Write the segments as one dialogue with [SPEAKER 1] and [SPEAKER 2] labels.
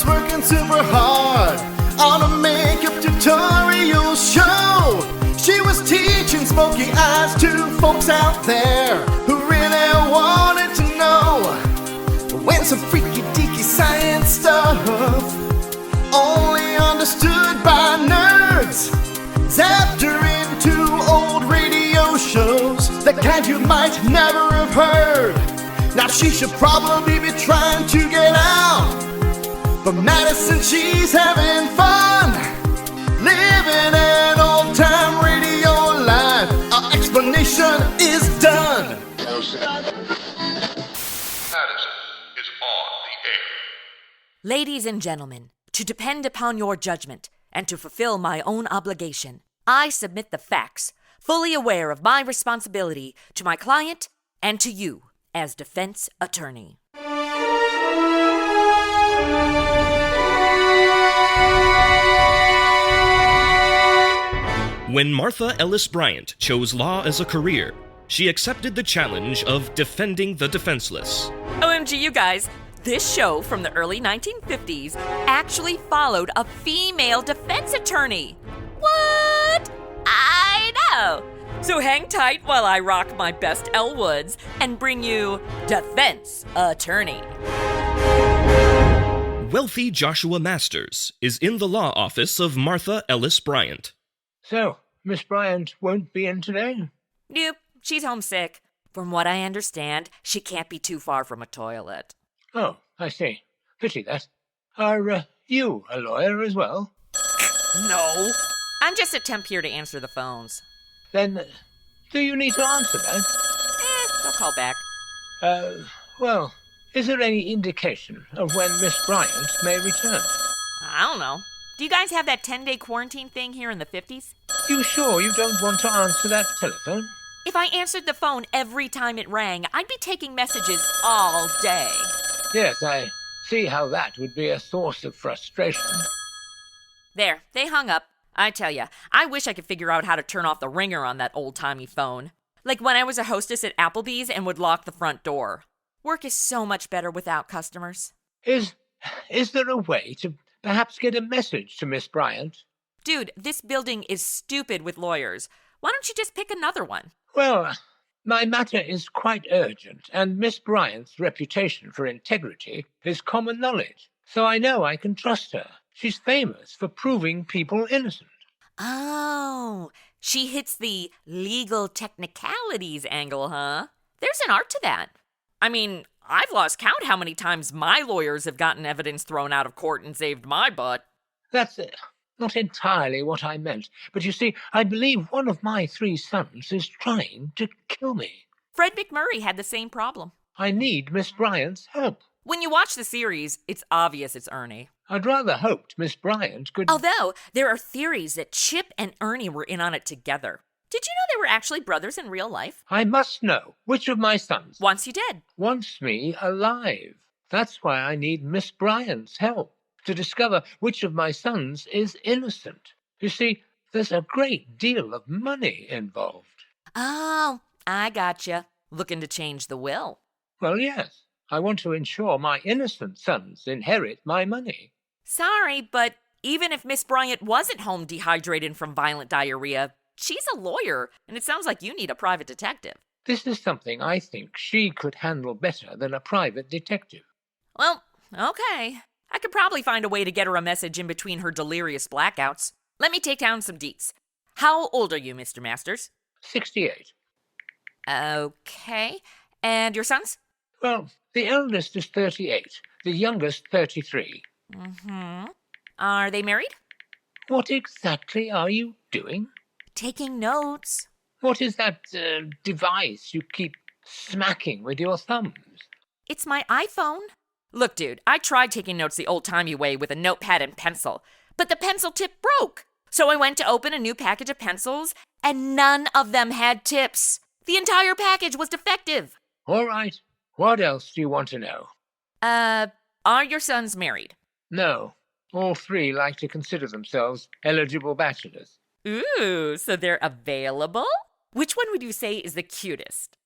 [SPEAKER 1] was working super hard on a makeup tutorial show. She was teaching smoky eyes to folks out there who really wanted to know when some freaky deaky science stuff only understood by nerds zapped her into old radio shows, the kind you might never have heard. Now she should probably be trying to get out, but Madison, she's having fun, living an old-time radio life. Our explanation is done.
[SPEAKER 2] Madison is on the air.
[SPEAKER 3] Ladies and gentlemen, to depend upon your judgment and to fulfill my own obligation, I submit the facts, fully aware of my responsibility to my client and to you as defense attorney.
[SPEAKER 4] When Martha Ellis Bryant chose law as a career, she accepted the challenge of defending the defenseless.
[SPEAKER 3] OMG, you guys, this show from the early 1950s actually followed a female defense attorney. What? I know. So hang tight while I rock my best Elle Woods and bring you Defense Attorney.
[SPEAKER 4] Wealthy Joshua Masters is in the law office of Martha Ellis Bryant.
[SPEAKER 5] So, Miss Bryant won't be in today?
[SPEAKER 3] Nope, she's homesick. From what I understand, she can't be too far from a toilet.
[SPEAKER 5] Oh, I see. Pity that. Are you a lawyer as well?
[SPEAKER 3] No. I'm just a temp here to answer the phones.
[SPEAKER 5] Then, do you need to answer that?
[SPEAKER 3] They'll call back.
[SPEAKER 5] Well, is there any indication of when Miss Bryant may return?
[SPEAKER 3] I don't know. Do you guys have that 10-day quarantine thing here in the 50s?
[SPEAKER 5] You sure you don't want to answer that telephone?
[SPEAKER 3] If I answered the phone every time it rang, I'd be taking messages all day.
[SPEAKER 5] Yes, I see how that would be a source of frustration.
[SPEAKER 3] There, they hung up. I tell ya, I wish I could figure out how to turn off the ringer on that old-timey phone. Like when I was a hostess at Applebee's and would lock the front door. Work is so much better without customers.
[SPEAKER 5] Is there a way to perhaps get a message to Miss Bryant?
[SPEAKER 3] Dude, this building is stupid with lawyers. Why don't you just pick another one?
[SPEAKER 5] Well, my matter is quite urgent, and Miss Bryant's reputation for integrity is common knowledge, so I know I can trust her. She's famous for proving people innocent.
[SPEAKER 3] Oh, she hits the legal technicalities angle, huh? There's an art to that. I mean, I've lost count how many times my lawyers have gotten evidence thrown out of court and saved my butt.
[SPEAKER 5] That's not entirely what I meant, but you see, I believe one of my 3 sons is trying to kill me.
[SPEAKER 3] Fred McMurray had the same problem.
[SPEAKER 5] I need Miss Bryant's help.
[SPEAKER 3] When you watch the series, it's obvious it's Ernie.
[SPEAKER 5] I'd rather hoped Miss Bryant could...
[SPEAKER 3] Although, there are theories that Chip and Ernie were in on it together. Did you know they were actually brothers in real life?
[SPEAKER 5] I must know which of my sons...
[SPEAKER 3] Wants you dead.
[SPEAKER 5] ...wants me alive. That's why I need Miss Bryant's help, to discover which of my sons is innocent. You see, there's a great deal of money involved.
[SPEAKER 3] Oh, I gotcha. Looking to change the will.
[SPEAKER 5] Well, yes. I want to ensure my innocent sons inherit my money.
[SPEAKER 3] Sorry, but even if Miss Bryant wasn't home dehydrated from violent diarrhea, she's a lawyer, and it sounds like you need a private detective.
[SPEAKER 5] This is something I think she could handle better than a private detective.
[SPEAKER 3] Well, okay. I could probably find a way to get her a message in between her delirious blackouts. Let me take down some deets. How old are you, Mr. Masters?
[SPEAKER 5] 68.
[SPEAKER 3] Okay. And your sons?
[SPEAKER 5] Well, the eldest is 38, the youngest 33.
[SPEAKER 3] Mm-hmm. Are they married?
[SPEAKER 5] What exactly are you doing?
[SPEAKER 3] Taking notes.
[SPEAKER 5] What is that device you keep smacking with your thumbs?
[SPEAKER 3] It's my iPhone. Look, dude, I tried taking notes the old-timey way with a notepad and pencil, but the pencil tip broke. So I went to open a new package of pencils, and none of them had tips. The entire package was defective.
[SPEAKER 5] All right. What else do you want to know?
[SPEAKER 3] Are your sons married?
[SPEAKER 5] No. All 3 like to consider themselves eligible bachelors.
[SPEAKER 3] Ooh, so they're available? Which one would you say is the cutest?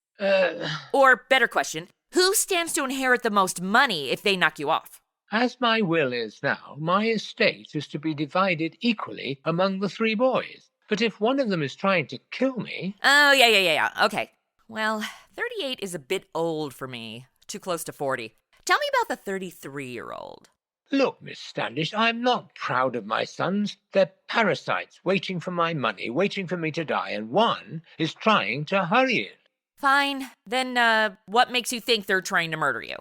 [SPEAKER 3] Or, better question, who stands to inherit the most money if they knock you off?
[SPEAKER 5] As my will is now, my estate is to be divided equally among the 3 boys. But if one of them is trying to kill me...
[SPEAKER 3] Oh, yeah. Okay. Well, 38 is a bit old for me. Too close to 40. Tell me about the 33-year-old.
[SPEAKER 5] Look, Miss Standish, I'm not proud of my sons. They're parasites, waiting for my money, waiting for me to die, and one is trying to hurry it.
[SPEAKER 3] Fine. Then, what makes you think they're trying to murder you?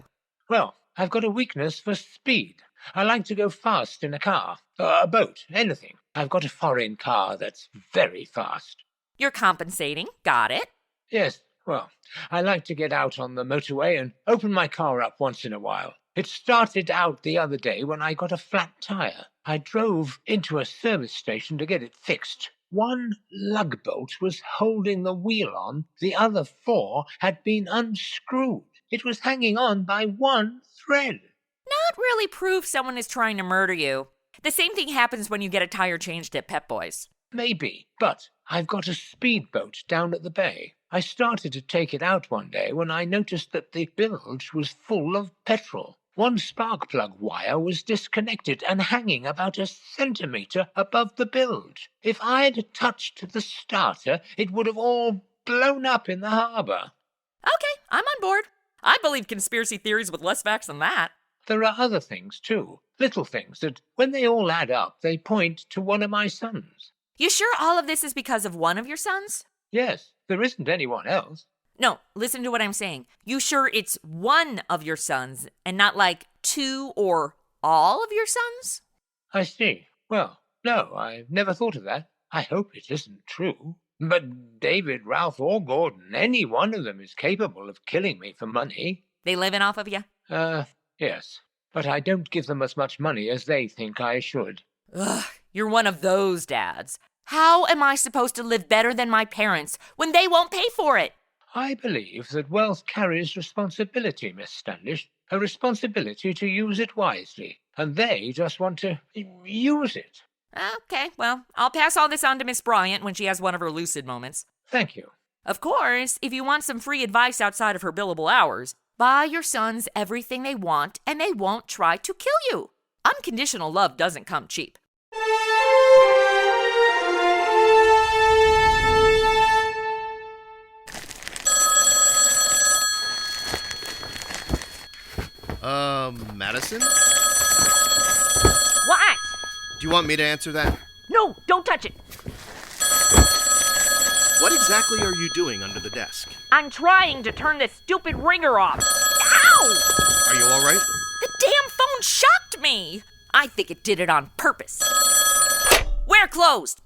[SPEAKER 5] Well, I've got a weakness for speed. I like to go fast in a car, a boat, anything. I've got a foreign car that's very fast.
[SPEAKER 3] You're compensating. Got it.
[SPEAKER 5] Yes, well, I like to get out on the motorway and open my car up once in a while. It started out the other day when I got a flat tire. I drove into a service station to get it fixed. One lug bolt was holding the wheel on. The other 4 had been unscrewed. It was hanging on by one thread.
[SPEAKER 3] Not really proof someone is trying to murder you. The same thing happens when you get a tire changed at Pep Boys.
[SPEAKER 5] Maybe, but I've got a speedboat down at the bay. I started to take it out one day when I noticed that the bilge was full of petrol. One spark plug wire was disconnected and hanging about a centimetre above the bilge. If I'd touched the starter, it would have all blown up in the harbour.
[SPEAKER 3] Okay, I'm on board. I believe conspiracy theories with less facts than that.
[SPEAKER 5] There are other things, too. Little things that, when they all add up, they point to one of my sons.
[SPEAKER 3] You sure all of this is because of one of your sons?
[SPEAKER 5] Yes, there isn't anyone else.
[SPEAKER 3] No, listen to what I'm saying. You sure it's one of your sons and not like 2 or all of your sons?
[SPEAKER 5] I see. Well, no, I've never thought of that. I hope it isn't true. But David, Ralph, or Gordon, any one of them is capable of killing me for money.
[SPEAKER 3] They living off of you?
[SPEAKER 5] Yes. But I don't give them as much money as they think I should.
[SPEAKER 3] Ugh, you're one of those dads. How am I supposed to live better than my parents when they won't pay for it?
[SPEAKER 5] I believe that wealth carries responsibility, Miss Standish, a responsibility to use it wisely, and they just want to use it.
[SPEAKER 3] Okay, well, I'll pass all this on to Miss Bryant when she has one of her lucid moments.
[SPEAKER 5] Thank you.
[SPEAKER 3] Of course, if you want some free advice outside of her billable hours, buy your sons everything they want and they won't try to kill you. Unconditional love doesn't come cheap.
[SPEAKER 1] Madison?
[SPEAKER 3] What?
[SPEAKER 1] Do you want me to answer that?
[SPEAKER 3] No, don't touch it.
[SPEAKER 1] What exactly are you doing under the desk?
[SPEAKER 3] I'm trying to turn this stupid ringer off. Ow!
[SPEAKER 1] Are you all right?
[SPEAKER 3] The damn phone shocked me. I think it did it on purpose. We're closed.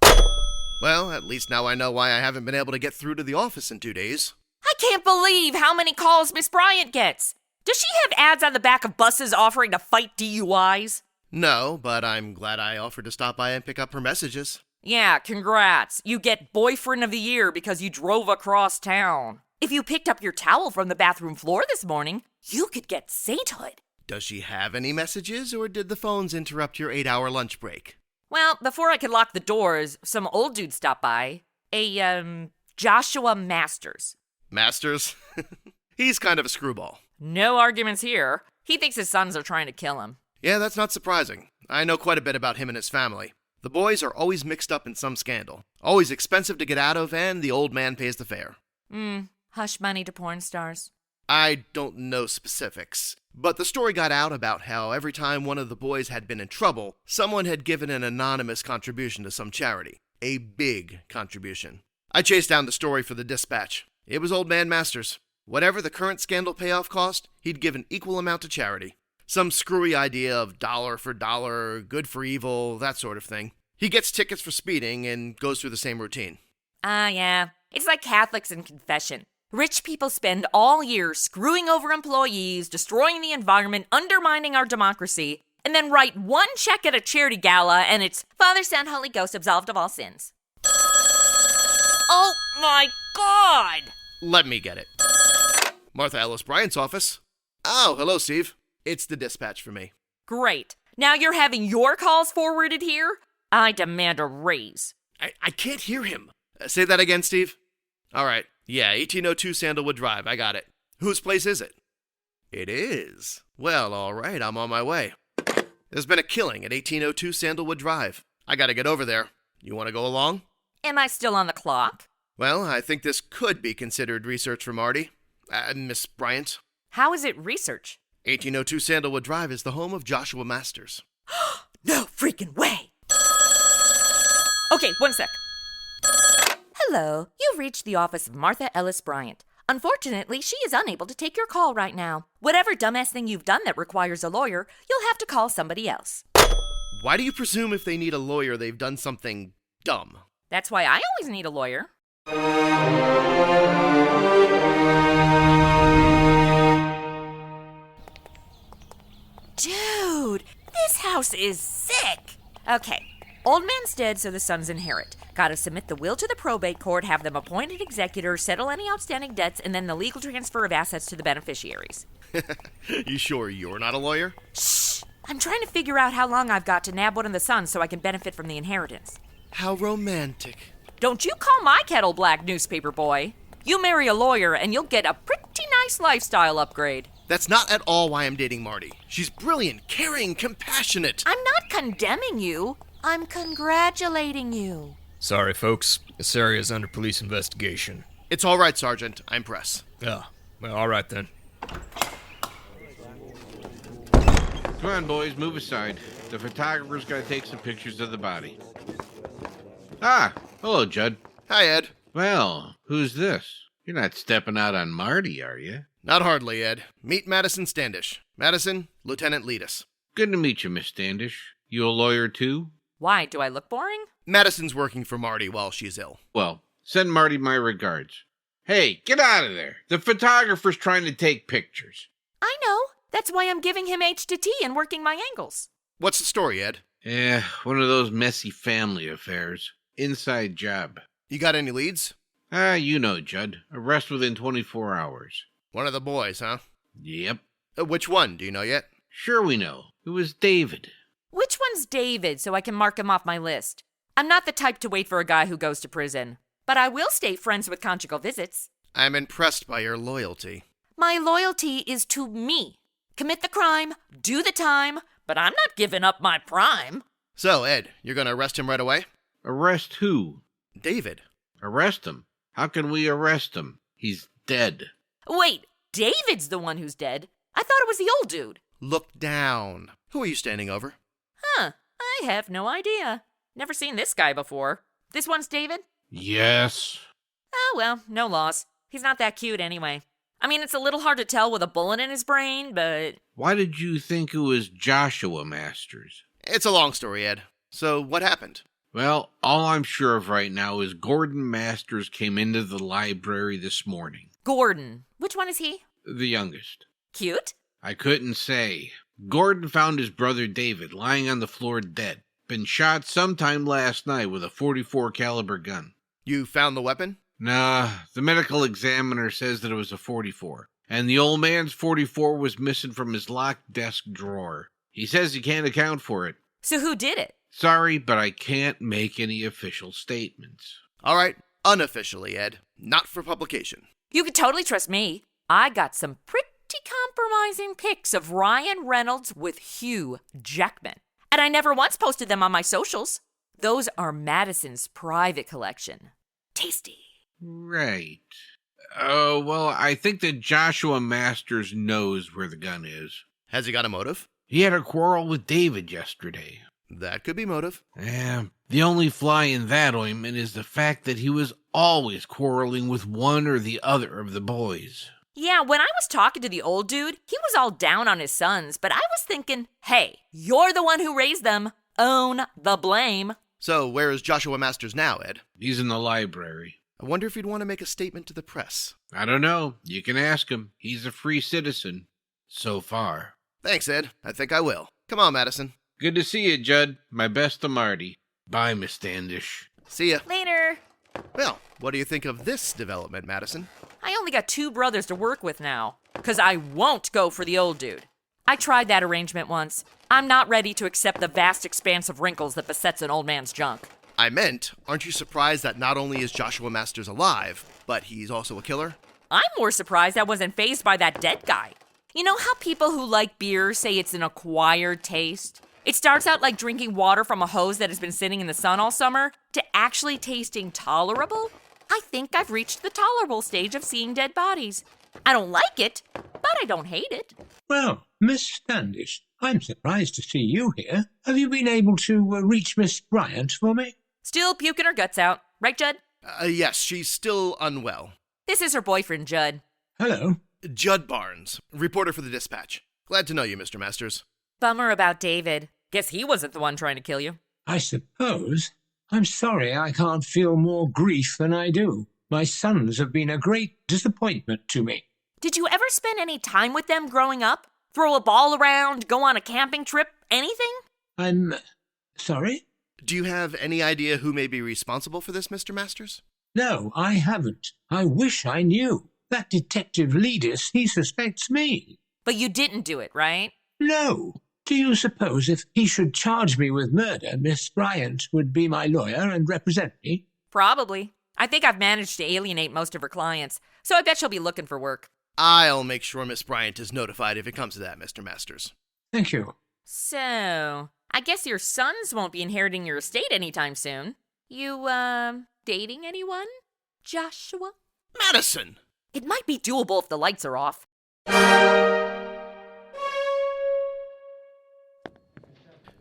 [SPEAKER 1] Well, at least now I know why I haven't been able to get through to the office in 2 days.
[SPEAKER 3] I can't believe how many calls Miss Bryant gets. Does she have ads on the back of buses offering to fight DUIs?
[SPEAKER 1] No, but I'm glad I offered to stop by and pick up her messages.
[SPEAKER 3] Yeah, congrats. You get Boyfriend of the Year because you drove across town. If you picked up your towel from the bathroom floor this morning, you could get sainthood.
[SPEAKER 1] Does she have any messages, or did the phones interrupt your 8-hour lunch break?
[SPEAKER 3] Well, before I could lock the doors, some old dude stopped by. Joshua Masters.
[SPEAKER 1] Masters? He's kind of a screwball.
[SPEAKER 3] No arguments here. He thinks his sons are trying to kill him.
[SPEAKER 1] Yeah, that's not surprising. I know quite a bit about him and his family. The boys are always mixed up in some scandal. Always expensive to get out of, and the old man pays the fare.
[SPEAKER 3] Hush money to porn stars.
[SPEAKER 1] I don't know specifics, but the story got out about how every time one of the boys had been in trouble, someone had given an anonymous contribution to some charity. A big contribution. I chased down the story for the Dispatch. It was old man Masters. Whatever the current scandal payoff cost, he'd give an equal amount to charity. Some screwy idea of dollar for dollar, good for evil, that sort of thing. He gets tickets for speeding and goes through the same routine.
[SPEAKER 3] Yeah. It's like Catholics in confession. Rich people spend all year screwing over employees, destroying the environment, undermining our democracy, and then write one check at a charity gala and it's Father, Son, Holy Ghost, absolved of all sins. Oh my God!
[SPEAKER 1] Let me get it. Martha Ellis Bryant's office. Oh, hello, Steve. It's the Dispatch for me.
[SPEAKER 3] Great. Now you're having your calls forwarded here? I demand a raise.
[SPEAKER 1] I can't hear him. Say that again, Steve. All right. Yeah, 1802 Sandalwood Drive. I got it. Whose place is it? It is. Well, all right. I'm on my way. There's been a killing at 1802 Sandalwood Drive. I gotta get over there. You want to go along?
[SPEAKER 3] Am I still on the clock?
[SPEAKER 1] Well, I think this could be considered research for Marty. Miss Bryant.
[SPEAKER 3] How is it research?
[SPEAKER 1] 1802 Sandalwood Drive is the home of Joshua Masters.
[SPEAKER 3] No freaking way! Okay, one sec. Hello, you've reached the office of Martha Ellis Bryant. Unfortunately, she is unable to take your call right now. Whatever dumbass thing you've done that requires a lawyer, you'll have to call somebody else.
[SPEAKER 1] Why do you presume if they need a lawyer they've done something dumb?
[SPEAKER 3] That's why I always need a lawyer. Dude, this house is sick. Okay, old man's dead, so the sons inherit. Gotta submit the will to the probate court, have them appointed executors, settle any outstanding debts, and then the legal transfer of assets to the beneficiaries.
[SPEAKER 1] You sure you're not a lawyer?
[SPEAKER 3] Shh! I'm trying to figure out how long I've got to nab one of the sons so I can benefit from the inheritance.
[SPEAKER 1] How romantic.
[SPEAKER 3] Don't you call my kettle black, newspaper boy. You marry a lawyer and you'll get a pretty nice lifestyle upgrade.
[SPEAKER 1] That's not at all why I'm dating Marty. She's brilliant, caring, compassionate.
[SPEAKER 3] I'm not condemning you. I'm congratulating you.
[SPEAKER 6] Sorry, folks. This area is under police investigation.
[SPEAKER 1] It's all right, Sergeant. I'm press.
[SPEAKER 6] Ah, well, all right then.
[SPEAKER 7] Come on, boys, move aside. The photographer's got to take some pictures of the body. Ah, hello, Judd.
[SPEAKER 1] Hi, Ed.
[SPEAKER 7] Well, who's this? You're not stepping out on Marty, are you?
[SPEAKER 1] Not hardly, Ed. Meet Madison Standish. Madison, Lieutenant Leadus.
[SPEAKER 7] Good to meet you, Miss Standish. You a lawyer, too?
[SPEAKER 3] Why, do I look boring?
[SPEAKER 1] Madison's working for Marty while she's ill.
[SPEAKER 7] Well, send Marty my regards. Hey, get out of there. The photographer's trying to take pictures.
[SPEAKER 3] I know. That's why I'm giving him H to T and working my angles.
[SPEAKER 1] What's the story, Ed?
[SPEAKER 7] One of those messy family affairs. Inside job.
[SPEAKER 1] You got any leads?
[SPEAKER 7] You know, Judd. Arrest within 24 hours.
[SPEAKER 1] One of the boys, huh?
[SPEAKER 7] Yep.
[SPEAKER 1] Which one? Do you know yet?
[SPEAKER 7] Sure we know. It was David.
[SPEAKER 3] Which one's David so I can mark him off my list? I'm not the type to wait for a guy who goes to prison. But I will stay friends with conjugal visits.
[SPEAKER 1] I'm impressed by your loyalty.
[SPEAKER 3] My loyalty is to me. Commit the crime, do the time, but I'm not giving up my prime.
[SPEAKER 1] So, Ed, you're gonna arrest him right away?
[SPEAKER 7] Arrest who?
[SPEAKER 1] David.
[SPEAKER 7] Arrest him? How can we arrest him? He's dead.
[SPEAKER 3] Wait, David's the one who's dead. I thought it was the old dude.
[SPEAKER 1] Look down. Who are you standing over?
[SPEAKER 3] Huh, I have no idea. Never seen this guy before. This one's David?
[SPEAKER 7] Yes.
[SPEAKER 3] Oh, well, no loss. He's not that cute anyway. I mean, it's a little hard to tell with a bullet in his brain, but...
[SPEAKER 7] Why did you think it was Joshua Masters?
[SPEAKER 1] It's a long story, Ed. So, what happened?
[SPEAKER 7] Well, all I'm sure of right now is Gordon Masters came into the library this morning.
[SPEAKER 3] Gordon. Which one is he?
[SPEAKER 7] The youngest.
[SPEAKER 3] Cute?
[SPEAKER 7] I couldn't say. Gordon found his brother David lying on the floor dead. Been shot sometime last night with a .44 caliber gun.
[SPEAKER 1] You found the weapon?
[SPEAKER 7] Nah, the medical examiner says that it was a .44. And the old man's .44 was missing from his locked desk drawer. He says he can't account for it.
[SPEAKER 3] So who did it?
[SPEAKER 7] Sorry, but I can't make any official statements.
[SPEAKER 1] All right, unofficially, Ed. Not for publication.
[SPEAKER 3] You could totally trust me. I got some pretty compromising pics of Ryan Reynolds with Hugh Jackman. And I never once posted them on my socials. Those are Madison's private collection. Tasty.
[SPEAKER 7] Right. Oh, well, I think that Joshua Masters knows where the gun is.
[SPEAKER 1] Has he got a motive?
[SPEAKER 7] He had a quarrel with David yesterday.
[SPEAKER 1] That could be motive.
[SPEAKER 7] The only fly in that ointment is the fact that he was always quarreling with one or the other of the boys.
[SPEAKER 3] Yeah, when I was talking to the old dude, he was all down on his sons, but I was thinking, hey, you're the one who raised them. Own the blame.
[SPEAKER 1] So, where is Joshua Masters now, Ed?
[SPEAKER 7] He's in the library.
[SPEAKER 1] I wonder if he'd want to make a statement to the press.
[SPEAKER 7] I don't know. You can ask him. He's a free citizen. So far.
[SPEAKER 1] Thanks, Ed. I think I will. Come on, Madison.
[SPEAKER 7] Good to see you, Judd. My best to Marty. Bye, Miss Standish.
[SPEAKER 1] See ya.
[SPEAKER 3] Later.
[SPEAKER 1] Well, what do you think of this development, Madison?
[SPEAKER 3] I only got 2 brothers to work with now, because I won't go for the old dude. I tried that arrangement once. I'm not ready to accept the vast expanse of wrinkles that besets an old man's junk.
[SPEAKER 1] I meant, aren't you surprised that not only is Joshua Masters alive, but he's also a killer?
[SPEAKER 3] I'm more surprised I wasn't fazed by that dead guy. You know how people who like beer say it's an acquired taste? It starts out like drinking water from a hose that has been sitting in the sun all summer to actually tasting tolerable. I think I've reached the tolerable stage of seeing dead bodies. I don't like it, but I don't hate it.
[SPEAKER 5] Well, Miss Standish, I'm surprised to see you here. Have you been able to reach Miss Bryant for me?
[SPEAKER 3] Still puking her guts out. Right, Judd?
[SPEAKER 1] Yes, she's still unwell.
[SPEAKER 3] This is her boyfriend, Judd.
[SPEAKER 5] Hello.
[SPEAKER 1] Judd Barnes, reporter for the Dispatch. Glad to know you, Mr. Masters.
[SPEAKER 3] Bummer about David. Guess he wasn't the one trying to kill you.
[SPEAKER 5] I suppose. I'm sorry I can't feel more grief than I do. My sons have been a great disappointment to me.
[SPEAKER 3] Did you ever spend any time with them growing up? Throw a ball around, go on a camping trip, anything?
[SPEAKER 5] I'm sorry?
[SPEAKER 1] Do you have any idea who may be responsible for this, Mr. Masters?
[SPEAKER 5] No, I haven't. I wish I knew. That Detective Leadis, he suspects me.
[SPEAKER 3] But you didn't do it, right?
[SPEAKER 5] No. Do you suppose if he should charge me with murder, Miss Bryant would be my lawyer and represent me?
[SPEAKER 3] Probably. I think I've managed to alienate most of her clients, so I bet she'll be looking for work.
[SPEAKER 1] I'll make sure Miss Bryant is notified if it comes to that, Mr. Masters.
[SPEAKER 5] Thank you.
[SPEAKER 3] So, I guess your sons won't be inheriting your estate anytime soon. You, dating anyone, Joshua?
[SPEAKER 1] Madison!
[SPEAKER 3] It might be doable if the lights are off.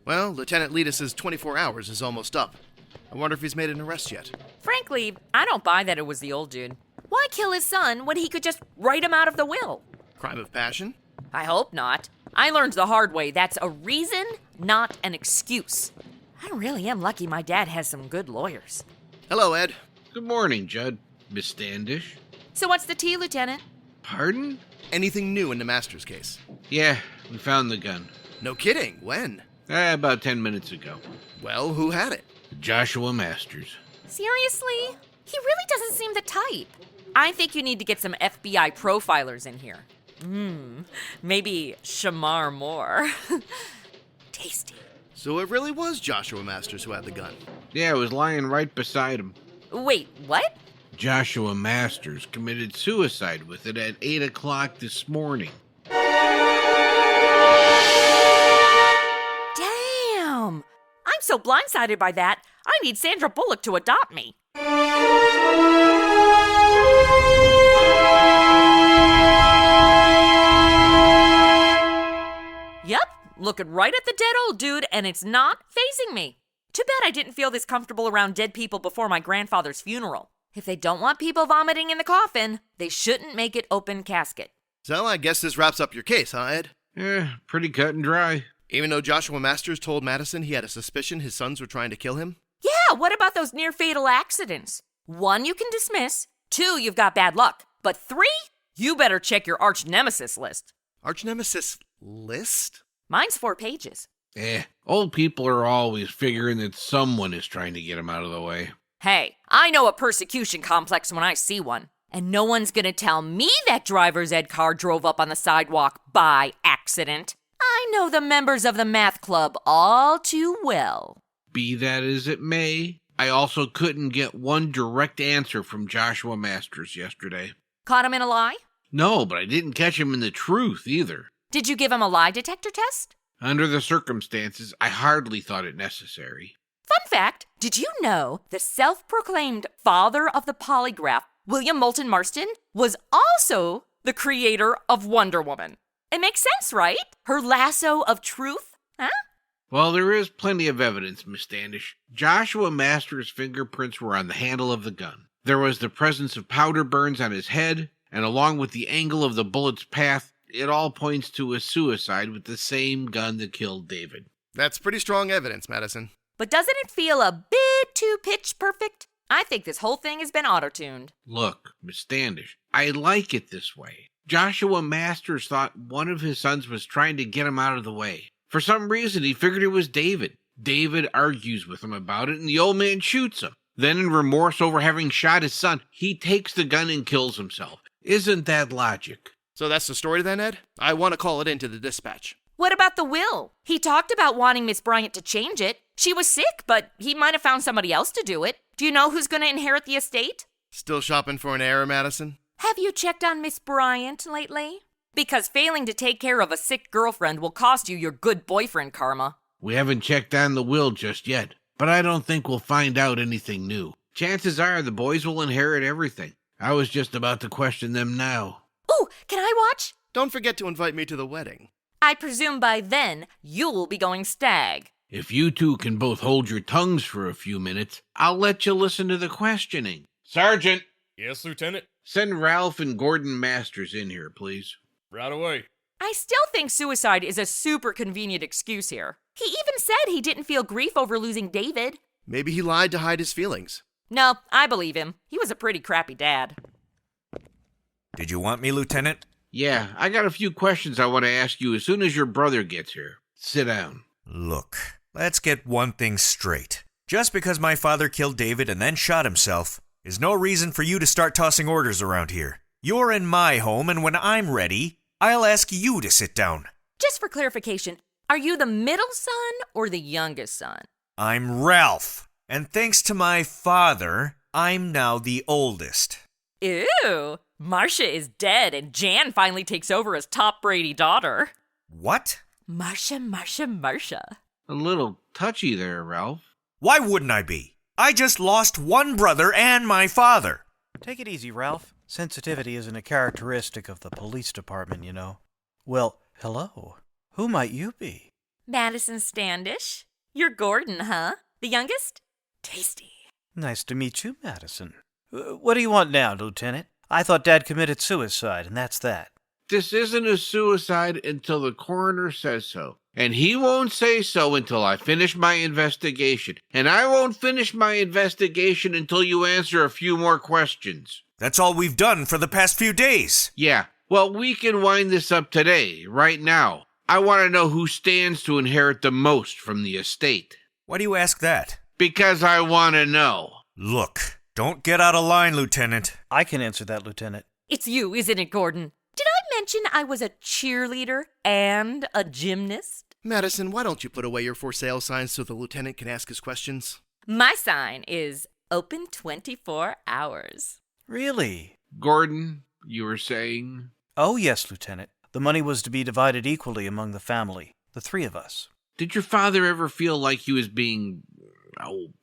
[SPEAKER 1] Well, Lieutenant Leadis' 24 hours is almost up. I wonder if he's made an arrest yet.
[SPEAKER 3] Frankly, I don't buy that it was the old dude. Why kill his son when he could just write him out of the will?
[SPEAKER 1] Crime of passion?
[SPEAKER 3] I hope not. I learned the hard way that's a reason, not an excuse. I really am lucky my dad has some good lawyers.
[SPEAKER 1] Hello, Ed.
[SPEAKER 7] Good morning, Judd. Miss Standish.
[SPEAKER 3] So what's the tea, Lieutenant?
[SPEAKER 7] Pardon?
[SPEAKER 1] Anything new in the Masters case?
[SPEAKER 7] Yeah, we found the gun.
[SPEAKER 1] No kidding. When?
[SPEAKER 7] About 10 minutes ago.
[SPEAKER 1] Well, who had it?
[SPEAKER 7] Joshua Masters.
[SPEAKER 3] Seriously? He really doesn't seem the type. I think you need to get some FBI profilers in here. Maybe Shamar Moore. Tasty.
[SPEAKER 1] So it really was Joshua Masters who had the gun.
[SPEAKER 7] Yeah, it was lying right beside him.
[SPEAKER 3] Wait, what?
[SPEAKER 7] Joshua Masters committed suicide with it at 8 o'clock this morning.
[SPEAKER 3] Damn! I'm so blindsided by that, I need Sandra Bullock to adopt me. Yep, looking right at the dead old dude, and it's not fazing me. Too bad I didn't feel this comfortable around dead people before my grandfather's funeral. If they don't want people vomiting in the coffin, they shouldn't make it open casket.
[SPEAKER 1] So I guess this wraps up your case, huh, Ed?
[SPEAKER 7] Pretty cut and dry.
[SPEAKER 1] Even though Joshua Masters told Madison he had a suspicion his sons were trying to kill him?
[SPEAKER 3] Yeah, what about those near-fatal accidents? 1, you can dismiss. 2, you've got bad luck. But 3, you better check your arch-nemesis list.
[SPEAKER 1] Arch-nemesis list?
[SPEAKER 3] Mine's 4 pages.
[SPEAKER 7] Old people are always figuring that someone is trying to get them out of the way.
[SPEAKER 3] Hey, I know a persecution complex when I see one. And no one's gonna tell me that driver's ed car drove up on the sidewalk by accident. I know the members of the math club all too well.
[SPEAKER 7] Be that as it may, I also couldn't get one direct answer from Joshua Masters yesterday.
[SPEAKER 3] Caught him in a lie?
[SPEAKER 7] No, but I didn't catch him in the truth either.
[SPEAKER 3] Did you give him a lie detector test?
[SPEAKER 7] Under the circumstances, I hardly thought it necessary.
[SPEAKER 3] Fun fact, did you know the self-proclaimed father of the polygraph, William Moulton Marston, was also the creator of Wonder Woman? It makes sense, right? Her lasso of truth, huh?
[SPEAKER 7] Well, there is plenty of evidence, Miss Standish. Joshua Masters' fingerprints were on the handle of the gun. There was the presence of powder burns on his head, and along with the angle of the bullet's path, it all points to a suicide with the same gun that killed David.
[SPEAKER 1] That's pretty strong evidence, Madison.
[SPEAKER 3] But doesn't it feel a bit too pitch perfect? I think this whole thing has been auto-tuned.
[SPEAKER 7] Look, Miss Standish, I like it this way. Joshua Masters thought one of his sons was trying to get him out of the way. For some reason, he figured it was David. David argues with him about it, and the old man shoots him. Then, in remorse over having shot his son, he takes the gun and kills himself. Isn't that logic?
[SPEAKER 1] So that's the story then, Ed? I want to call it into the Dispatch.
[SPEAKER 3] What about the will? He talked about wanting Miss Bryant to change it. She was sick, but he might have found somebody else to do it. Do you know who's going to inherit the estate?
[SPEAKER 1] Still shopping for an heir, Madison?
[SPEAKER 3] Have you checked on Miss Bryant lately? Because failing to take care of a sick girlfriend will cost you your good boyfriend karma.
[SPEAKER 7] We haven't checked on the will just yet, but I don't think we'll find out anything new. Chances are the boys will inherit everything. I was just about to question them now.
[SPEAKER 3] Ooh, can I watch?
[SPEAKER 1] Don't forget to invite me to the wedding.
[SPEAKER 3] I presume by then you'll be going stag.
[SPEAKER 7] If you two can both hold your tongues for a few minutes, I'll let you listen to the questioning. Sergeant!
[SPEAKER 6] Yes, Lieutenant?
[SPEAKER 7] Send Ralph and Gordon Masters in here, please.
[SPEAKER 6] Right away.
[SPEAKER 3] I still think suicide is a super convenient excuse here. He even said he didn't feel grief over losing David.
[SPEAKER 1] Maybe he lied to hide his feelings.
[SPEAKER 3] No, I believe him. He was a pretty crappy dad.
[SPEAKER 8] Did you want me, Lieutenant?
[SPEAKER 7] Yeah, I got a few questions I want to ask you as soon as your brother gets here. Sit down.
[SPEAKER 8] Look, let's get one thing straight. Just because my father killed David and then shot himself is no reason for you to start tossing orders around here. You're in my home, and when I'm ready, I'll ask you to sit down.
[SPEAKER 3] Just for clarification, are you the middle son or the youngest son?
[SPEAKER 8] I'm Ralph, and thanks to my father, I'm now the oldest.
[SPEAKER 3] Ew! Marcia is dead and Jan finally takes over as top Brady daughter.
[SPEAKER 8] What?
[SPEAKER 3] Marcia.
[SPEAKER 7] A little touchy there, Ralph.
[SPEAKER 8] Why wouldn't I be? I just lost one brother and my father.
[SPEAKER 9] Take it easy, Ralph. Sensitivity isn't a characteristic of the police department, you know. Well, hello. Who might you be?
[SPEAKER 3] Madison Standish? You're Gordon, huh? The youngest? Tasty.
[SPEAKER 9] Nice to meet you, Madison. What do you want now, Lieutenant? I thought Dad committed suicide, and that's that.
[SPEAKER 7] This isn't a suicide until the coroner says so. And he won't say so until I finish my investigation. And I won't finish my investigation until you answer a few more questions.
[SPEAKER 8] That's all we've done for the past few days.
[SPEAKER 7] Yeah, well, we can wind this up today, right now. I want to know who stands to inherit the most from the estate.
[SPEAKER 8] Why do you ask that?
[SPEAKER 7] Because I want to know.
[SPEAKER 8] Look, don't get out of line, Lieutenant.
[SPEAKER 9] I can answer that, Lieutenant.
[SPEAKER 3] It's you, isn't it, Gordon? Did I mention I was a cheerleader and a gymnast?
[SPEAKER 1] Madison, why don't you put away your for sale signs so the lieutenant can ask his questions?
[SPEAKER 3] My sign is open 24 hours.
[SPEAKER 9] Really?
[SPEAKER 7] Gordon, you were saying?
[SPEAKER 9] Oh, yes, Lieutenant. The money was to be divided equally among the family, the three of us.
[SPEAKER 7] Did your father ever feel like he was being,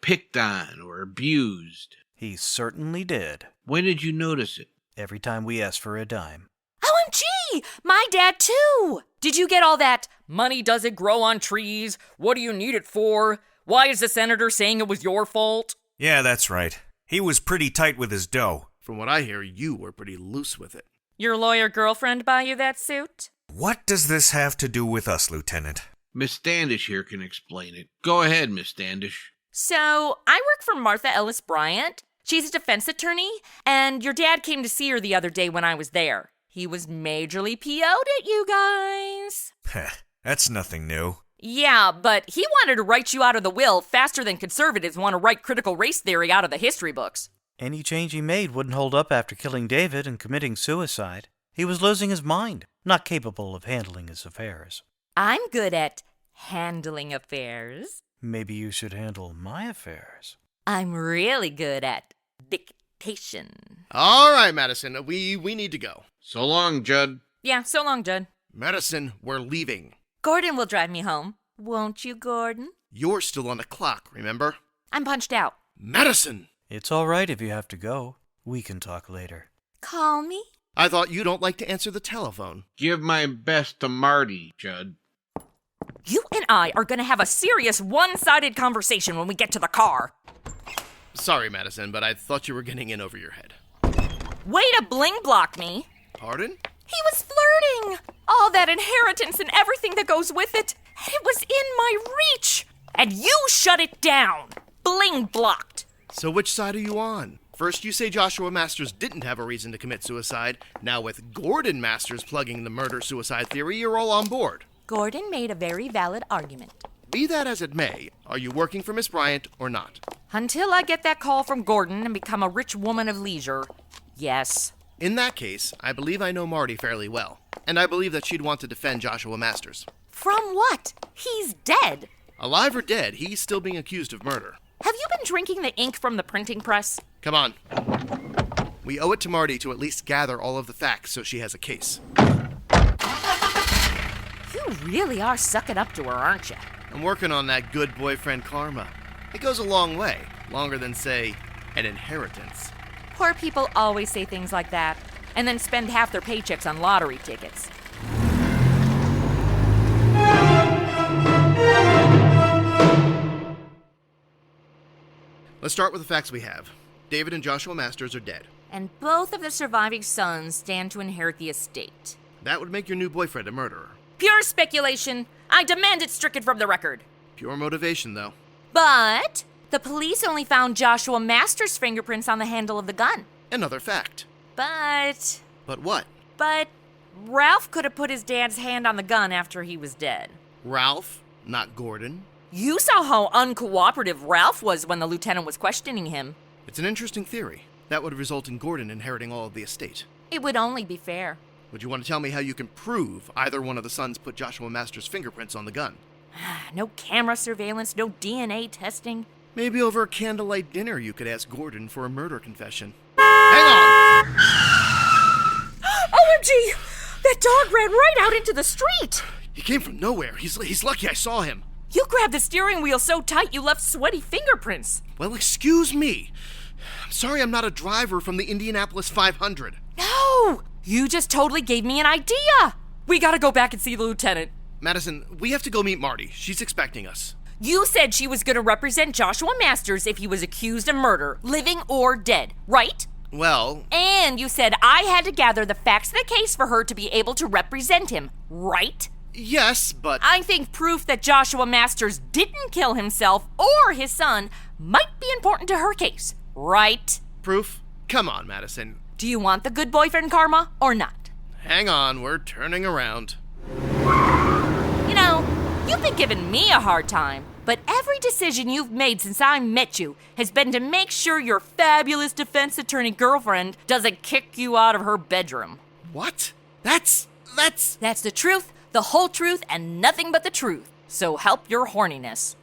[SPEAKER 7] picked on or abused?
[SPEAKER 9] He certainly did.
[SPEAKER 7] When did you notice it?
[SPEAKER 9] Every time we asked for a dime.
[SPEAKER 3] OMG! My dad, too! Did you get all that, money doesn't grow on trees, what do you need it for, why is the senator saying it was your fault?
[SPEAKER 8] Yeah, that's right. He was pretty tight with his dough.
[SPEAKER 1] From what I hear, you were pretty loose with it.
[SPEAKER 3] Your lawyer girlfriend buy you that suit?
[SPEAKER 8] What does this have to do with us, Lieutenant?
[SPEAKER 7] Miss Standish here can explain it. Go ahead, Miss Standish.
[SPEAKER 3] So, I work for Martha Ellis Bryant. She's a defense attorney, and your dad came to see her the other day when I was there. He was majorly PO'd at you guys.
[SPEAKER 8] That's nothing new.
[SPEAKER 3] Yeah, but he wanted to write you out of the will faster than conservatives want to write critical race theory out of the history books.
[SPEAKER 9] Any change he made wouldn't hold up after killing David and committing suicide. He was losing his mind, not capable of handling his affairs.
[SPEAKER 3] I'm good at handling affairs.
[SPEAKER 9] Maybe you should handle my affairs.
[SPEAKER 3] I'm really good at dictation.
[SPEAKER 1] All right, Madison, we need to go.
[SPEAKER 7] So long, Judd.
[SPEAKER 3] Yeah, so long, Judd.
[SPEAKER 1] Madison, we're leaving.
[SPEAKER 3] Gordon will drive me home. Won't you, Gordon?
[SPEAKER 1] You're still on the clock, remember?
[SPEAKER 3] I'm punched out.
[SPEAKER 1] Madison!
[SPEAKER 9] It's all right if you have to go. We can talk later.
[SPEAKER 3] Call me?
[SPEAKER 1] I thought you don't like to answer the telephone.
[SPEAKER 7] Give my best to Marty, Judd.
[SPEAKER 3] You and I are going to have a serious one-sided conversation when we get to the car.
[SPEAKER 1] Sorry, Madison, but I thought you were getting in over your head.
[SPEAKER 3] Way to bling block me.
[SPEAKER 1] Pardon?
[SPEAKER 3] He was flirting. All that inheritance and everything that goes with it. And it was in my reach. And you shut it down. Bling blocked.
[SPEAKER 1] So which side are you on? First you say Joshua Masters didn't have a reason to commit suicide. Now with Gordon Masters plugging the murder-suicide theory, you're all on board.
[SPEAKER 3] Gordon made a very valid argument.
[SPEAKER 1] Be that as it may, are you working for Miss Bryant or not?
[SPEAKER 3] Until I get that call from Gordon and become a rich woman of leisure, yes.
[SPEAKER 1] In that case, I believe I know Marty fairly well. And I believe that she'd want to defend Joshua Masters.
[SPEAKER 3] From what? He's dead.
[SPEAKER 1] Alive or dead, he's still being accused of murder.
[SPEAKER 3] Have you been drinking the ink from the printing press?
[SPEAKER 1] Come on. We owe it to Marty to at least gather all of the facts so she has a case.
[SPEAKER 3] You really are sucking up to her, aren't you?
[SPEAKER 1] I'm working on that good boyfriend karma. It goes a long way, longer than, say, an inheritance.
[SPEAKER 3] Poor people always say things like that, and then spend half their paychecks on lottery tickets.
[SPEAKER 1] Let's start with the facts we have. David and Joshua Masters are dead.
[SPEAKER 3] And both of the surviving sons stand to inherit the estate.
[SPEAKER 1] That would make your new boyfriend a murderer.
[SPEAKER 3] Pure speculation. I demand it stricken from the record.
[SPEAKER 1] Pure motivation, though.
[SPEAKER 3] But the police only found Joshua Masters' fingerprints on the handle of the gun.
[SPEAKER 1] Another fact.
[SPEAKER 3] But
[SPEAKER 1] what?
[SPEAKER 3] Ralph could have put his dad's hand on the gun after he was dead.
[SPEAKER 1] Ralph, not Gordon.
[SPEAKER 3] You saw how uncooperative Ralph was when the lieutenant was questioning him.
[SPEAKER 1] It's an interesting theory. That would result in Gordon inheriting all of the estate.
[SPEAKER 3] It would only be fair.
[SPEAKER 1] Would you want to tell me how you can prove either one of the sons put Joshua Masters' fingerprints on the gun?
[SPEAKER 3] No camera surveillance, no DNA testing.
[SPEAKER 1] Maybe over a candlelight dinner you could ask Gordon for a murder confession. Hang on!
[SPEAKER 3] OMG! That dog ran right out into the street!
[SPEAKER 1] He came from nowhere. He's lucky I saw him.
[SPEAKER 3] You grabbed the steering wheel so tight you left sweaty fingerprints.
[SPEAKER 1] Well, excuse me. I'm sorry I'm not a driver from the Indianapolis 500.
[SPEAKER 3] No! You just totally gave me an idea! We gotta go back and see the lieutenant.
[SPEAKER 1] Madison, we have to go meet Marty. She's expecting us.
[SPEAKER 3] You said she was gonna represent Joshua Masters if he was accused of murder, living or dead, right?
[SPEAKER 1] Well...
[SPEAKER 3] And you said I had to gather the facts of the case for her to be able to represent him, right?
[SPEAKER 1] Yes, but...
[SPEAKER 3] I think proof that Joshua Masters didn't kill himself or his son might be important to her case, right?
[SPEAKER 1] Proof? Come on, Madison.
[SPEAKER 3] Do you want the good boyfriend karma or not?
[SPEAKER 1] Hang on, we're turning around.
[SPEAKER 3] You know, you've been giving me a hard time, but every decision you've made since I met you has been to make sure your fabulous defense attorney girlfriend doesn't kick you out of her bedroom.
[SPEAKER 1] What? That's...
[SPEAKER 3] That's the truth, the whole truth, and nothing but the truth. So help your horniness.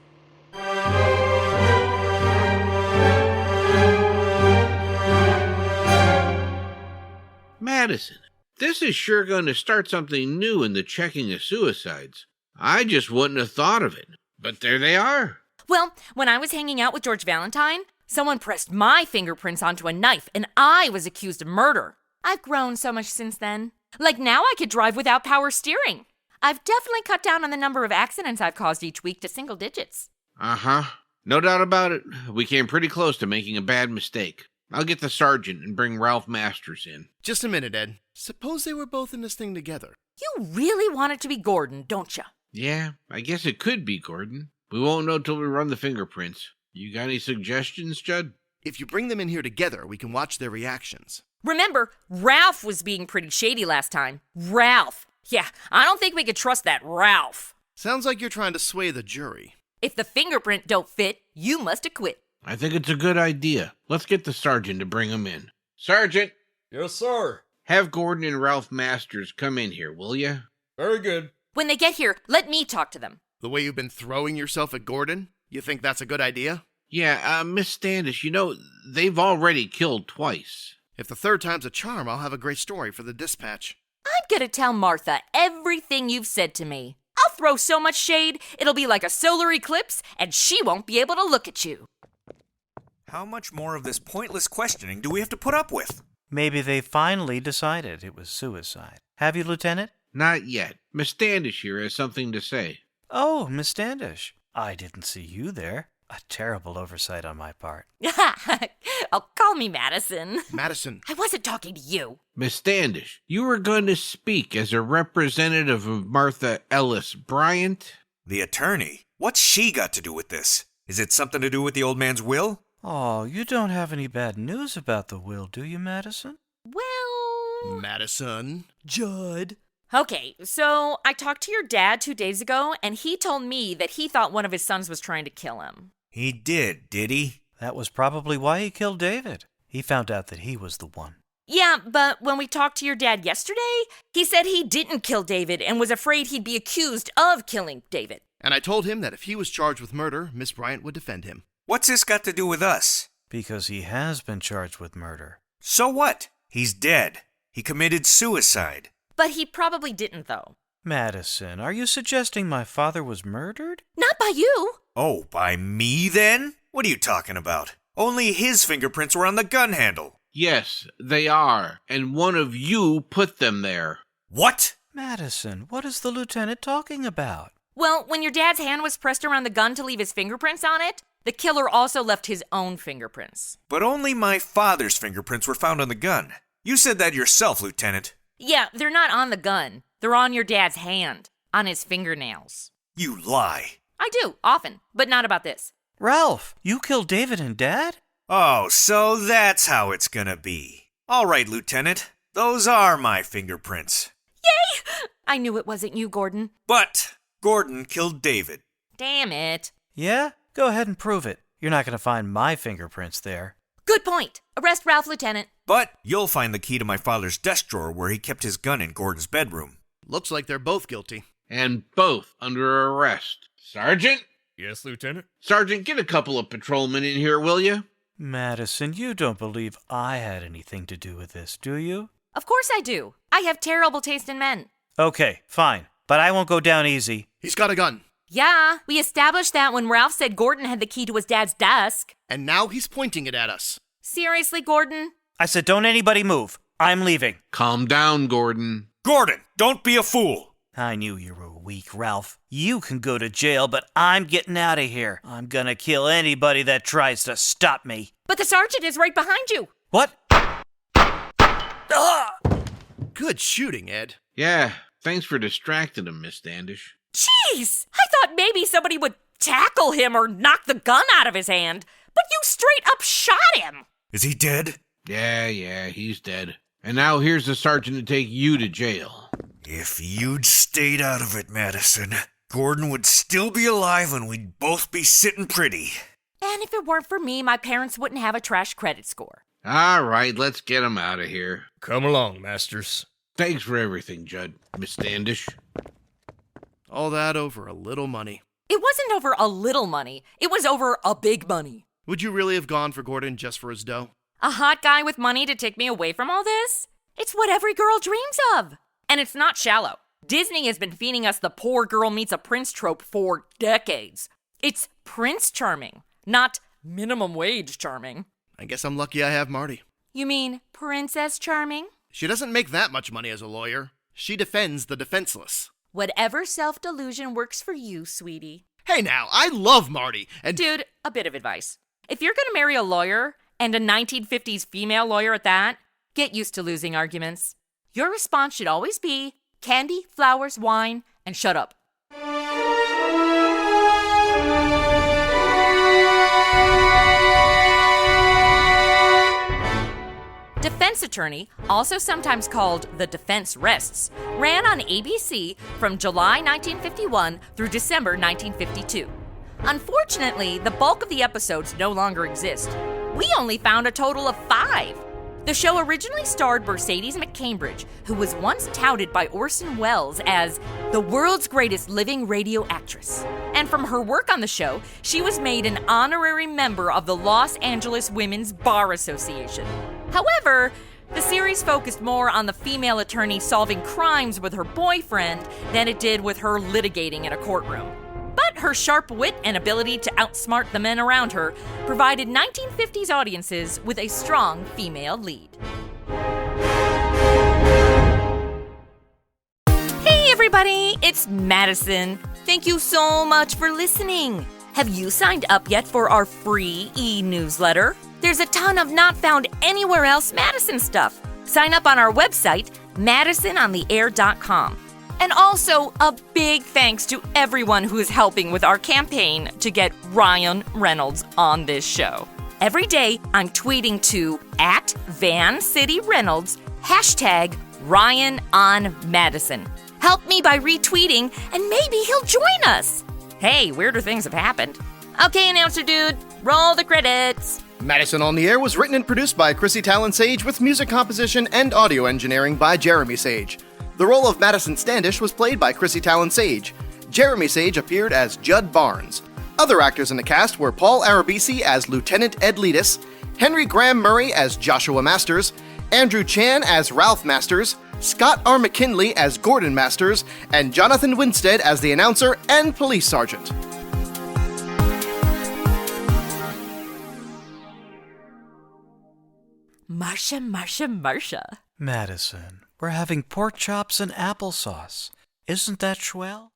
[SPEAKER 7] Madison, this is sure going to start something new in the checking of suicides. I just wouldn't have thought of it, but there they are.
[SPEAKER 3] Well, when I was hanging out with George Valentine, someone pressed my fingerprints onto a knife, and I was accused of murder. I've grown so much since then. Like now I could drive without power steering. I've definitely cut down on the number of accidents I've caused each week to single digits.
[SPEAKER 7] Uh-huh. No doubt about it. We came pretty close to making a bad mistake. I'll get the sergeant and bring Ralph Masters in.
[SPEAKER 1] Just a minute, Ed. Suppose they were both in this thing together.
[SPEAKER 3] You really want it to be Gordon, don't you?
[SPEAKER 7] Yeah, I guess it could be Gordon. We won't know till we run the fingerprints. You got any suggestions, Judd?
[SPEAKER 1] If you bring them in here together, we can watch their reactions.
[SPEAKER 3] Remember, Ralph was being pretty shady last time. Ralph. Yeah, I don't think we could trust that Ralph.
[SPEAKER 1] Sounds like you're trying to sway the jury.
[SPEAKER 3] If the fingerprint don't fit, you must acquit.
[SPEAKER 7] I think it's a good idea. Let's get the sergeant to bring him in. Sergeant!
[SPEAKER 6] Yes, sir.
[SPEAKER 7] Have Gordon and Ralph Masters come in here, will you?
[SPEAKER 6] Very good.
[SPEAKER 3] When they get here, let me talk to them.
[SPEAKER 1] The way you've been throwing yourself at Gordon? You think that's a good idea?
[SPEAKER 7] Yeah, Miss Standish, you know, they've already killed twice.
[SPEAKER 1] If the third time's a charm, I'll have a great story for the dispatch.
[SPEAKER 3] I'm gonna tell Martha everything you've said to me. I'll throw so much shade, it'll be like a solar eclipse, and she won't be able to look at you.
[SPEAKER 8] How much more of this pointless questioning do we have to put up with?
[SPEAKER 9] Maybe they finally decided it was suicide. Have you, Lieutenant?
[SPEAKER 7] Not yet. Miss Standish here has something to say.
[SPEAKER 9] Oh, Miss Standish. I didn't see you there. A terrible oversight on my part.
[SPEAKER 3] Oh, call me Madison.
[SPEAKER 1] Madison.
[SPEAKER 3] I wasn't talking to you.
[SPEAKER 7] Miss Standish, you were going to speak as a representative of Martha Ellis Bryant?
[SPEAKER 8] The attorney? What's she got to do with this? Is it something to do with the old man's will?
[SPEAKER 9] Oh, you don't have any bad news about the will, do you, Madison?
[SPEAKER 3] Well...
[SPEAKER 1] Madison. Judd.
[SPEAKER 3] Okay, so I talked to your dad 2 days ago, and he told me that he thought one of his sons was trying to kill him.
[SPEAKER 8] He did he?
[SPEAKER 9] That was probably why he killed David. He found out that he was the one.
[SPEAKER 3] Yeah, but when we talked to your dad yesterday, he said he didn't kill David and was afraid he'd be accused of killing David.
[SPEAKER 1] And I told him that if he was charged with murder, Miss Bryant would defend him.
[SPEAKER 8] What's this got to do with us?
[SPEAKER 9] Because he has been charged with murder.
[SPEAKER 8] So what? He's dead. He committed suicide.
[SPEAKER 3] But he probably didn't, though.
[SPEAKER 9] Madison, are you suggesting my father was murdered?
[SPEAKER 3] Not by you.
[SPEAKER 8] Oh, by me then? What are you talking about? Only his fingerprints were on the gun handle.
[SPEAKER 7] Yes, they are, and one of you put them there.
[SPEAKER 8] What?
[SPEAKER 9] Madison, what is the lieutenant talking about?
[SPEAKER 3] Well, when your dad's hand was pressed around the gun to leave his fingerprints on it, the killer also left his own fingerprints.
[SPEAKER 8] But only my father's fingerprints were found on the gun. You said that yourself, Lieutenant.
[SPEAKER 3] Yeah, they're not on the gun. They're on your dad's hand, on his fingernails.
[SPEAKER 8] You lie.
[SPEAKER 3] I do, often, but not about this.
[SPEAKER 9] Ralph, you killed David and Dad?
[SPEAKER 8] Oh, so that's how it's gonna be. All right, Lieutenant. Those are my fingerprints.
[SPEAKER 3] Yay! I knew it wasn't you, Gordon.
[SPEAKER 8] But Gordon killed David.
[SPEAKER 3] Damn it.
[SPEAKER 9] Yeah? Go ahead and prove it. You're not going to find my fingerprints there.
[SPEAKER 3] Good point. Arrest Ralph, Lieutenant.
[SPEAKER 8] But you'll find the key to my father's desk drawer where he kept his gun in Gordon's bedroom.
[SPEAKER 1] Looks like they're both guilty.
[SPEAKER 7] And both under arrest. Sergeant?
[SPEAKER 6] Yes, Lieutenant?
[SPEAKER 7] Sergeant, get a couple of patrolmen in here, will you?
[SPEAKER 9] Madison, you don't believe I had anything to do with this, do you?
[SPEAKER 3] Of course I do. I have terrible taste in men.
[SPEAKER 9] Okay, fine. But I won't go down easy.
[SPEAKER 1] He's got a gun.
[SPEAKER 3] Yeah, we established that when Ralph said Gordon had the key to his dad's desk.
[SPEAKER 1] And now he's pointing it at us.
[SPEAKER 3] Seriously, Gordon?
[SPEAKER 9] I said don't anybody move. I'm leaving.
[SPEAKER 7] Calm down, Gordon.
[SPEAKER 8] Gordon, don't be a fool.
[SPEAKER 9] I knew you were weak, Ralph. You can go to jail, but I'm getting out of here. I'm gonna kill anybody that tries to stop me.
[SPEAKER 3] But the sergeant is right behind you.
[SPEAKER 9] What?
[SPEAKER 1] Good shooting, Ed.
[SPEAKER 7] Yeah, thanks for distracting him, Miss Standish.
[SPEAKER 3] Jeez! I thought maybe somebody would tackle him or knock the gun out of his hand. But you straight up shot him.
[SPEAKER 8] Is he dead?
[SPEAKER 7] Yeah, he's dead. And now here's the sergeant to take you to jail.
[SPEAKER 8] If you'd stayed out of it, Madison, Gordon would still be alive and we'd both be sitting pretty.
[SPEAKER 3] And if it weren't for me, my parents wouldn't have a trash credit score.
[SPEAKER 7] All right, let's get him out of here.
[SPEAKER 6] Come along, Masters.
[SPEAKER 7] Thanks for everything, Judd, Miss Standish.
[SPEAKER 1] All that over a little money.
[SPEAKER 3] It wasn't over a little money. It was over a big money.
[SPEAKER 1] Would you really have gone for Gordon just for his dough?
[SPEAKER 3] A hot guy with money to take me away from all this? It's what every girl dreams of. And it's not shallow. Disney has been feeding us the poor girl meets a prince trope for decades. It's Prince Charming, not minimum wage charming.
[SPEAKER 1] I guess I'm lucky I have Marty.
[SPEAKER 3] You mean Princess Charming?
[SPEAKER 1] She doesn't make that much money as a lawyer. She defends the defenseless.
[SPEAKER 3] Whatever self-delusion works for you, sweetie.
[SPEAKER 1] Hey now, I love Marty, and...
[SPEAKER 3] Dude, a bit of advice. If you're gonna marry a lawyer, and a 1950s female lawyer at that, get used to losing arguments. Your response should always be candy, flowers, wine, and shut up. Defense Attorney, also sometimes called The Defense Rests, ran on ABC from July 1951 through December 1952. Unfortunately, the bulk of the episodes no longer exist. We only found a total of 5. The show originally starred Mercedes McCambridge, who was once touted by Orson Welles as the world's greatest living radio actress. And from her work on the show, she was made an honorary member of the Los Angeles Women's Bar Association. However, the series focused more on the female attorney solving crimes with her boyfriend than it did with her litigating in a courtroom. But her sharp wit and ability to outsmart the men around her provided 1950s audiences with a strong female lead. Hey everybody, it's Madison. Thank you so much for listening. Have you signed up yet for our free e-newsletter? There's a ton of not found anywhere else Madison stuff. Sign up on our website, MadisonOnTheAir.com. And also, a big thanks to everyone who is helping with our campaign to get Ryan Reynolds on this show. Every day, I'm tweeting to @VanCityReynolds, #RyanOnMadison. Help me by retweeting, and maybe he'll join us. Hey, weirder things have happened. Okay, announcer dude, roll the credits.
[SPEAKER 1] Madison on the Air was written and produced by Chrissy Talon Sage with music composition and audio engineering by Jeremy Sage. The role of Madison Standish was played by Chrissy Talon Sage. Jeremy Sage appeared as Judd Barnes. Other actors in the cast were Paul Arabisi as Lieutenant Ed Leadis, Henry Graham Murray as Joshua Masters, Andrew Chan as Ralph Masters, Scott R. McKinley as Gordon Masters, and Jonathan Winstead as the announcer and police sergeant.
[SPEAKER 3] Marcia.
[SPEAKER 9] Madison, we're having pork chops and applesauce. Isn't that swell?